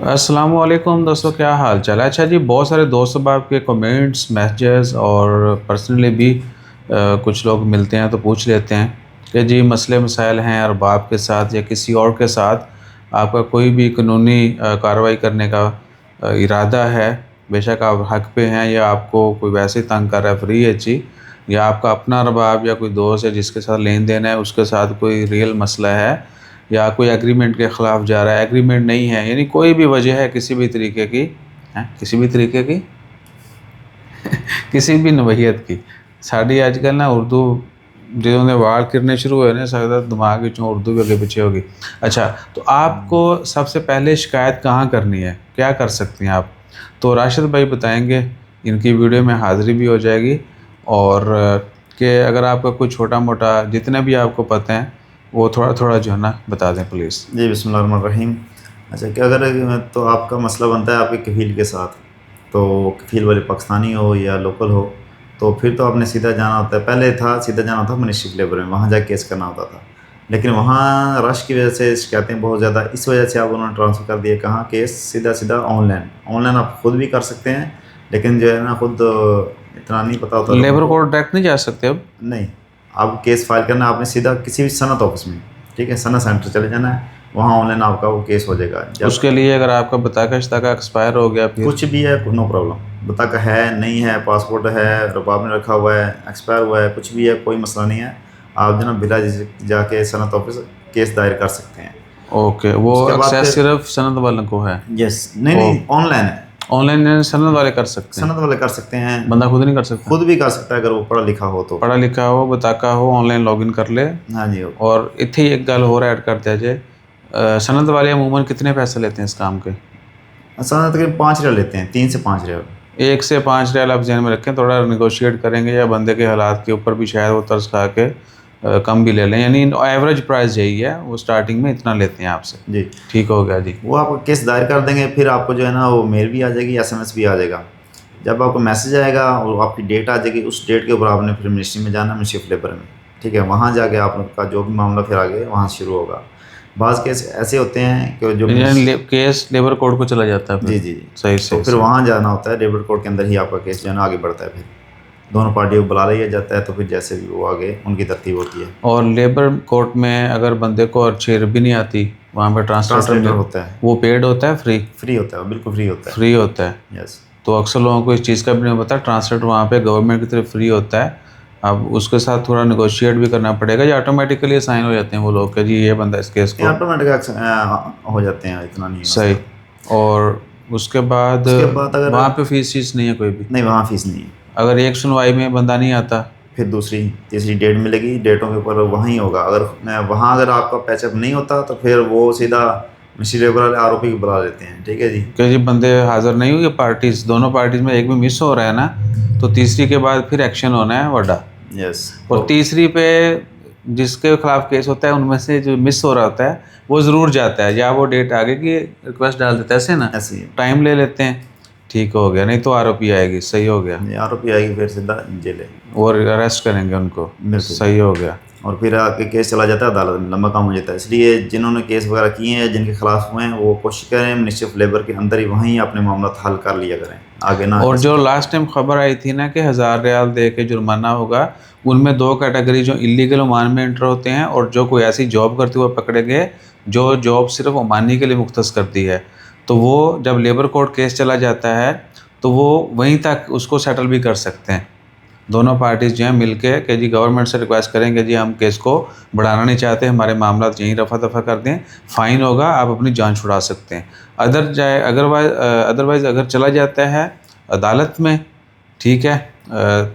السلام علیکم دوستو، کیا حال چال ہے؟ اچھا جی، بہت سارے دوست احباب کے کمنٹس، میسیجز اور پرسنلی بھی کچھ لوگ ملتے ہیں تو پوچھ لیتے ہیں کہ جی مسئلے مسائل ہیں ارباب کے ساتھ یا کسی اور کے ساتھ آپ کا کوئی بھی قانونی کارروائی کرنے کا ارادہ ہے، بے شک آپ حق پہ ہیں یا آپ کو کوئی ویسے ہی تنگ کر رہا ہے فری ہے جی، یا آپ کا اپنا ارباب یا کوئی دوست ہے جس کے ساتھ لین دین ہے اس کے ساتھ کوئی ریئل مسئلہ ہے یا کوئی ایگریمنٹ کے خلاف جا رہا ہے، ایگریمنٹ نہیں ہے، یعنی کوئی بھی وجہ ہے کسی بھی طریقے کی کسی بھی نوعیت کی، ساڑی آج کل نا اردو جنہوں نے وار کرنے شروع ہوئے نا سکتا دماغ کی چون اردو بھی اگے پیچھے ہوگی۔ اچھا، تو آپ کو سب سے پہلے شکایت کہاں کرنی ہے، کیا کر سکتی ہیں آپ؟ تو راشد بھائی بتائیں گے، ان کی ویڈیو میں حاضری بھی ہو جائے گی، اور کہ اگر آپ کا کوئی چھوٹا موٹا جتنے بھی آپ کو پتہ ہیں وہ تھوڑا تھوڑا جو ہے نا بتا دیں پلیز۔ جی بسم اللہ الرحمن الرحیم۔ اچھا کہ اگر تو آپ کا مسئلہ بنتا ہے آپ کے کفیل کے ساتھ، تو کفیل والے پاکستانی ہو یا لوکل ہو، تو پھر تو آپ نے سیدھا جانا ہوتا ہے، پہلے تھا سیدھا جانا تھا منسٹری آف لیبر میں، وہاں جا کے کیس کرنا ہوتا تھا، لیکن وہاں رش کی وجہ سے شکایتیں بہت زیادہ، اس وجہ سے آپ انہوں نے ٹرانسفر کر دیا کہاں کیس سیدھا آن لائن آپ خود بھی کر سکتے ہیں، لیکن جو ہے نا خود اتنا نہیں پتہ ہوتا لیبر کورٹ ڈائریکٹ نہیں جا سکتے اب؟ نہیں، آپ کیس فائل کرنا آپ نے سیدھا کسی بھی صنعت آفس میں، ٹھیک ہے، صنعت سینٹر چلے جانا ہے، وہاں آن لائن آپ کا وہ کیس ہو جائے گا۔ اس کے لیے اگر آپ کا بطاقہ شتاقہ ایکسپائر ہو گیا پھر کچھ بھی ہے نو پرابلم، بطاقہ ہے نہیں ہے، پاسپورٹ ہے رباب میں رکھا ہوا ہے، ایکسپائر ہوا ہے، کچھ بھی ہے، کوئی مسئلہ نہیں ہے، آپ جو نا بلا جا کے صنعت آفس کیس دائر کر سکتے ہیں۔ اوکے، وہ اس کے بعد ایکسیس پھر صرف سند والوں کو ہے؟ یس نہیں آن لائن ہے، آن لائن سند والے کر سکتے ہیں، صنعت والے کر سکتے ہیں، بندہ خود نہیں کر سکتا؟ خود بھی کر سکتا ہے اگر وہ پڑھا لکھا ہو تو، پڑھا لکھا ہو، بطاقہ ہو، آن لائن لاگ ان کر لے۔ ہاں جی۔ اور اتھے ہی ایک گل ہو ایڈ کرتے جائے، سند والے عموماً کتنے پیسے لیتے ہیں اس کام کے؟ صنعت تقریباً 5 ریال لیتے ہیں، 3 سے 5 ریال۔ 1 سے 5 ریال آپ ذہن میں رکھیں، تھوڑا نیگوشیٹ کریں گے یا بندے کے حالات کے اوپر بھی شاید وہ ترس کھا کے کم بھی لے لیں، یعنی ایوریج پرائز یہی ہے، وہ سٹارٹنگ میں اتنا لیتے ہیں آپ سے۔ جی ٹھیک ہو گیا جی۔ وہ آپ کو کیس دائر کر دیں گے، پھر آپ کو جو ہے نا وہ میل بھی آ جائے گی، SMS بھی آ جائے گا، جب آپ کو میسیج آئے گا اور آپ کی ڈیٹ آ جائے گی، اس ڈیٹ کے اوپر آپ نے پھر منسٹری میں جانا، منسٹری آف لیبر میں، ٹھیک ہے، وہاں جا کے آپ کا جو بھی معاملہ پھر آگے وہاں شروع ہوگا۔ بعض کیس ایسے ہوتے ہیں کہ جو کیس لیبر کورٹ کو چلا جاتا ہے پھر؟ جی صحیح تو صحیح پھر صحیح۔ وہاں جانا ہوتا ہے، لیبر کورٹ کے اندر ہی آپ کا کیس جو ہے نا آگے بڑھتا ہے، پھر دونوں پارٹیوں کو بلا لیا جاتا ہے، تو پھر جیسے بھی وہ آگے ان کی ترتیب ہوتی ہے۔ اور لیبر کورٹ میں اگر بندے کو اچھی عربی نہیں آتی، وہاں پہ ٹرانسلیٹر ہوتا ہے، وہ پیڈ ہوتا ہے؟ فری ہوتا ہے، بالکل فری ہوتا ہے، فری ہوتا ہے؟ یس۔ تو اکثر لوگوں کو اس چیز کا بھی نہیں پتا، ٹرانسلیٹر وہاں پہ گورنمنٹ کی طرف فری ہوتا ہے، اب اس کے ساتھ تھوڑا نیگوشیٹ بھی کرنا پڑے گا یا آٹومیٹیکلی سائن ہو جاتے ہیں وہ لوگ کہ جی یہ بندہ اس کیس کو؟ آٹومیٹک ہو جاتے ہیں، اتنا نہیں مسئلہ۔ صحیح۔ اور اس کے بعد اگر وہاں پہ فیس نہیں ہے کوئی بھی؟ نہیں، وہاں فیس نہیں ہے، اگر ایک سنوائی میں بندہ نہیں آتا پھر دوسری تیسری ڈیٹ ملے گی، ڈیٹوں کے اوپر وہیں ہوگا، اگر آپ کا پیچ اپ نہیں ہوتا تو پھر وہ سیدھا منسٹری لیبر والے ROP کو بلا لیتے ہیں، ٹھیک ہے جی، کہ جی بندے حاضر نہیں ہوئے، پارٹیز دونوں پارٹیز میں ایک بھی مس ہو رہا ہے نا، تو تیسری کے بعد پھر ایکشن ہونا ہے وڈا۔ یس۔ اور تیسری پہ جس کے خلاف کیس ہوتا ہے ان میں سے جو مس ہو رہا ہوتا ہے وہ ضرور جاتا ہے، یا وہ ڈیٹ آگے کی ریکویسٹ ڈال دیتا ہے، ایسے نا ایسے ہی ٹائم لے لیتے ہیں۔ ٹھیک ہو گیا، نہیں تو ROP آئے گی۔ صحیح ہو گیا، ROP آئے گی، پھر سیدھا جیل ہے، وہ اریسٹ کریں گے ان کو۔ بالکل۔ صحیح ہو گیا۔ اور پھر آ کے کیس چلا جاتا ہے عدالت میں، لمبا کام ہو جاتا ہے، اس لیے جنہوں نے کیس وغیرہ کیے ہیں، جن کے خلاف ہوئے ہیں، وہ کوشش کریں منسٹری آف لیبر کے اندر ہی وہیں اپنے معاملات حل کر لیا کریں، آگے نہ۔ اور جو لاسٹ ٹائم خبر آئی تھی نا کہ 1000 ریال دے کے جرمانہ ہوگا، ان میں 2 کیٹیگری جو انلیگل عمان میں انٹر ہوتے ہیں اور جو کوئی ایسی جاب کرتے ہوئے پکڑے گئے جو جاب صرف عمانی کے لیے مختص کرتی ہے، تو وہ جب لیبر کورٹ کیس چلا جاتا ہے تو وہ وہیں تک اس کو سیٹل بھی کر سکتے ہیں، دونوں پارٹیز جو ہیں مل کے کہ جی گورنمنٹ سے ریکویسٹ کریں کہ جی ہم کیس کو بڑھانا نہیں چاہتے، ہمارے معاملات یہیں رفع دفع کر دیں، فائن ہوگا، آپ اپنی جان چھڑا سکتے ہیں۔ ادروائز اگر چلا جاتا ہے عدالت میں، ٹھیک ہے،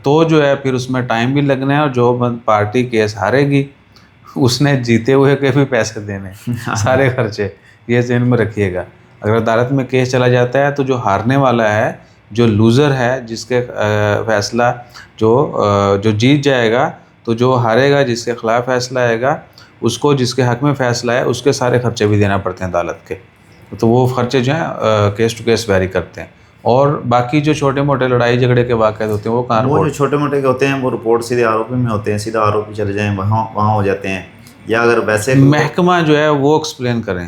تو جو ہے پھر اس میں ٹائم بھی لگنا ہے، اور جو پارٹی کیس ہارے گی اس نے جیتے ہوئے کے بھی پیسے دینے، سارے خرچے، یہ ذہن میں رکھیے گا۔ اگر عدالت میں کیس چلا جاتا ہے تو جو ہارنے والا ہے، جو لوزر ہے، جس کے فیصلہ جو جیت جائے گا، تو جو ہارے گا جس کے خلاف فیصلہ آئے گا اس کو، جس کے حق میں فیصلہ ہے اس کے سارے خرچے بھی دینا پڑتے ہیں عدالت کے، تو وہ خرچے جو ہیں کیس ٹو کیس ویری کرتے ہیں۔ اور باقی جو چھوٹے موٹے لڑائی جھگڑے کے واقعات ہوتے ہیں وہ کہاں وہ جو رپورٹ؟ چھوٹے موٹے کے ہوتے ہیں وہ رپورٹ سیدھے ROP میں ہوتے ہیں، سیدھا ROP چلے جائیں، وہاں ہو جاتے ہیں، یا اگر ویسے محکمہ جو ہے وہ ایکسپلین کریں